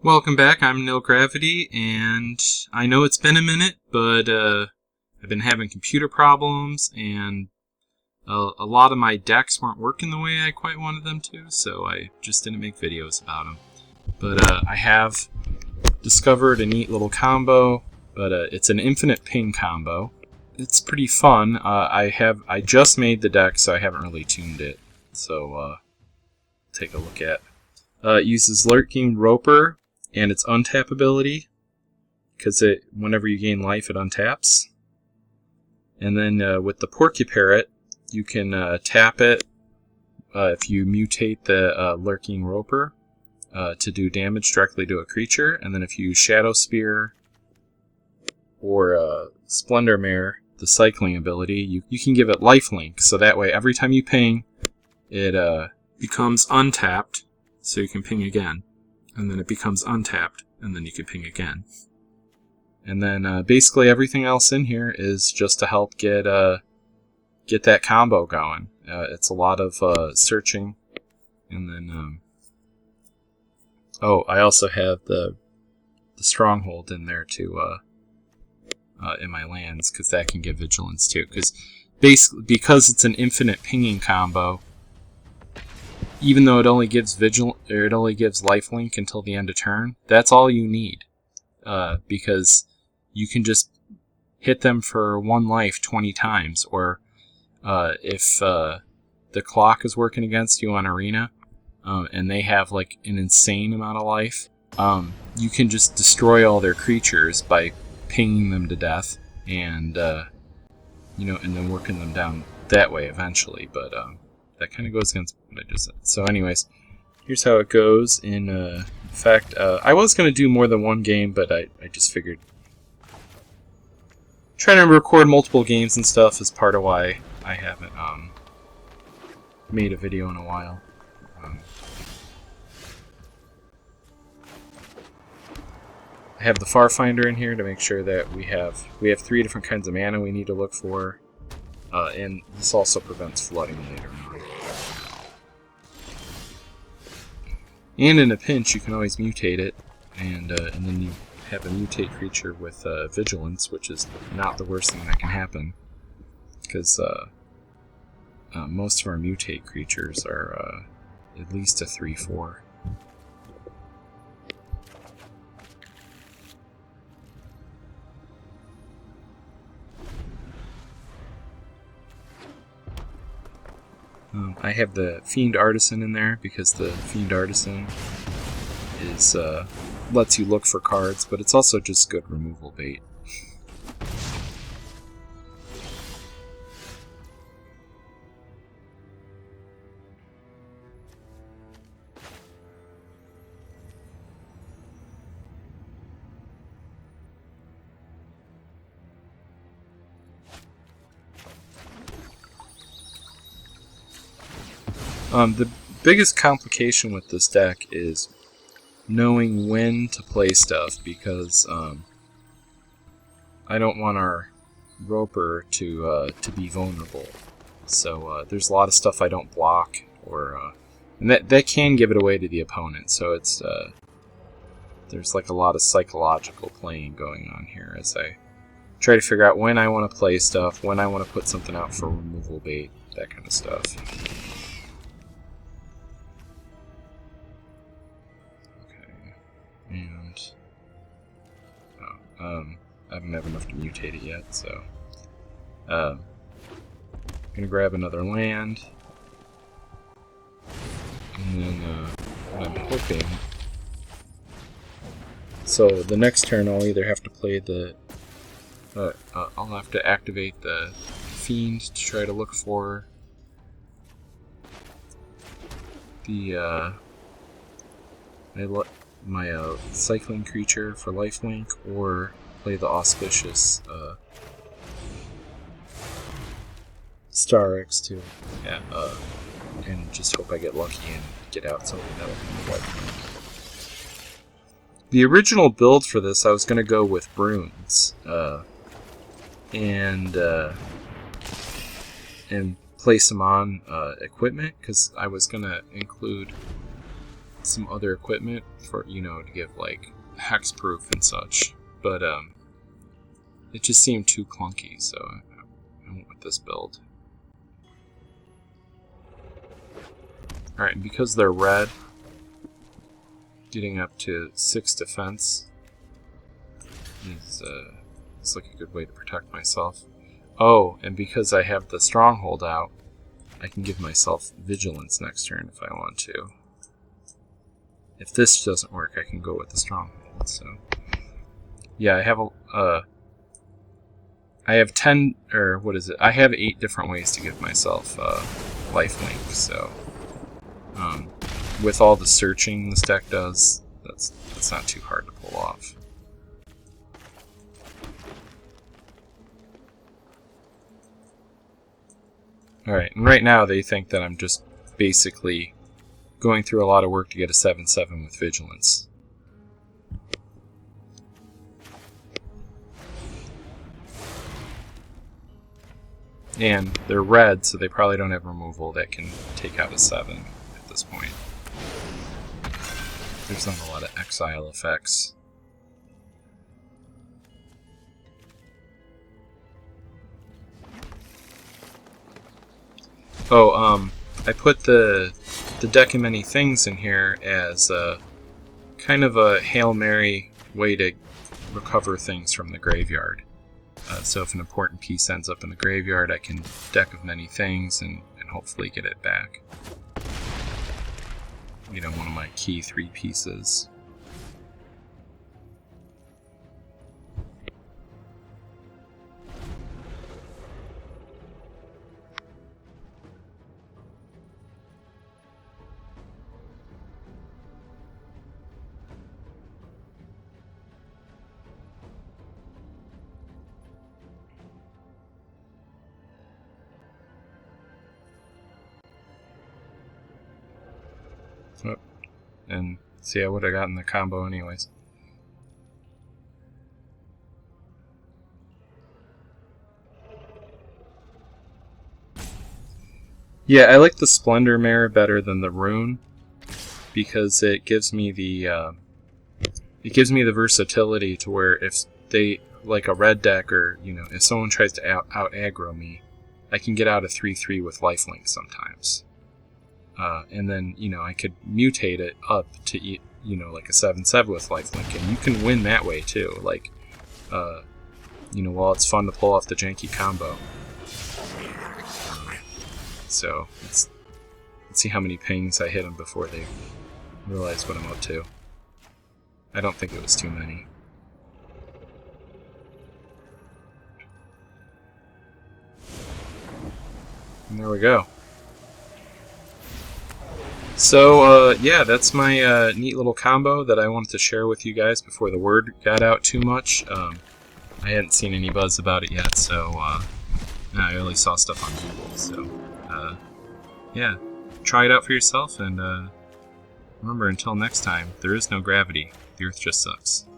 Welcome back, I'm Nil Gravity, and I know it's been a minute, but I've been having computer problems, and a lot of my decks weren't working the way I quite wanted them to, so I just didn't make videos about them. But I have discovered a neat little combo, but it's an infinite ping combo. It's pretty fun. I just made the deck, so I haven't really tuned it, so take a look at. It uses Lurking Roper and its untap ability, because whenever you gain life, it untaps. And then with the Porcuparrot, you can tap it if you mutate the Lurking Roper to do damage directly to a creature. And then if you use Shadowspear or Splendor Mare, the cycling ability, you can give it lifelink, so that way every time you ping, it becomes untapped, so you can ping again. And then it becomes untapped, and then you can ping again. And then basically everything else in here is just to help get that combo going. It's a lot of searching, and then I also have the Stronghold in there too, in my lands, because that can give vigilance too. Because it's an infinite pinging combo. Even though it only gives lifelink until the end of turn, that's all you need, because you can just hit them for 1 life 20 times, or if the clock is working against you on Arena, and they have like an insane amount of life, you can just destroy all their creatures by pinging them to death, and and then working them down that way eventually, but that kind of goes against what I just said. So anyways, here's how it goes. In fact, I was going to do more than one game, but I just figured trying to record multiple games and stuff is part of why I haven't made a video in a while. I have the Farfinder in here to make sure that we have 3 different kinds of mana we need to look for, and this also prevents flooding later on. And in a pinch, you can always mutate it, and then you have a mutate creature with vigilance, which is not the worst thing that can happen, because most of our mutate creatures are at least a 3/4. I have the Fiend Artisan in there because the Fiend Artisan is lets you look for cards, but it's also just good removal bait. The biggest complication with this deck is knowing when to play stuff, because I don't want our Roper to be vulnerable. So there's a lot of stuff I don't block, or and that can give it away to the opponent. So it's there's like a lot of psychological playing going on here as I try to figure out when I want to play stuff, when I want to put something out for removal bait, that kind of stuff. And I don't have enough to mutate it yet, so I'm gonna grab another land, and then what I'm hoping. So the next turn, I'll either have to play the I'll have to activate the Fiend to try to look for the my cycling creature for lifelink, or play the Auspicious Starrix to and just hope I get lucky and get out something that'll be lifelink. The original build for this, I was going to go with Bruins and place them on equipment, because I was going to include some other equipment for, you know, to give like hexproof and such, but it just seemed too clunky, so I went with this build. Alright, and because they're red, getting up to 6 defense is like a good way to protect myself. Oh, and because I have the Stronghold out, I can give myself Vigilance next turn if I want to. If this doesn't work, I can go with the Stronghold. So, yeah, I have 10, or what is it? I have 8 different ways to give myself lifelink. So, with all the searching this deck does, that's not too hard to pull off. Alright, and right now they think that I'm just basically going through a lot of work to get a 7/7 with Vigilance. And they're red, so they probably don't have removal that can take out a 7 at this point. There's not a lot of exile effects. Oh, I put the Deck of Many Things in here as kind of a Hail Mary way to recover things from the graveyard. So if an important piece ends up in the graveyard, I can Deck of Many Things and hopefully get it back. You know, one of my key 3 pieces. Oh, and see, I would have gotten the combo anyways. Yeah, I like the Splendor Mare better than the Rune because it gives me the versatility to where if they, like a red deck, or you know, if someone tries to out aggro me, I can get out a 3/3 with lifelink sometimes. And then, you know, I could mutate it up to, you know, like a 7/7 with lifelink, and you can win that way too. Like, you know, while it's fun to pull off the janky combo. So, let's see how many pings I hit them before they realize what I'm up to. I don't think it was too many. And there we go. So, yeah, that's my neat little combo that I wanted to share with you guys before the word got out too much. I hadn't seen any buzz about it yet, so I only saw stuff on Google. So, yeah, try it out for yourself, and remember, until next time, there is no gravity. The Earth just sucks.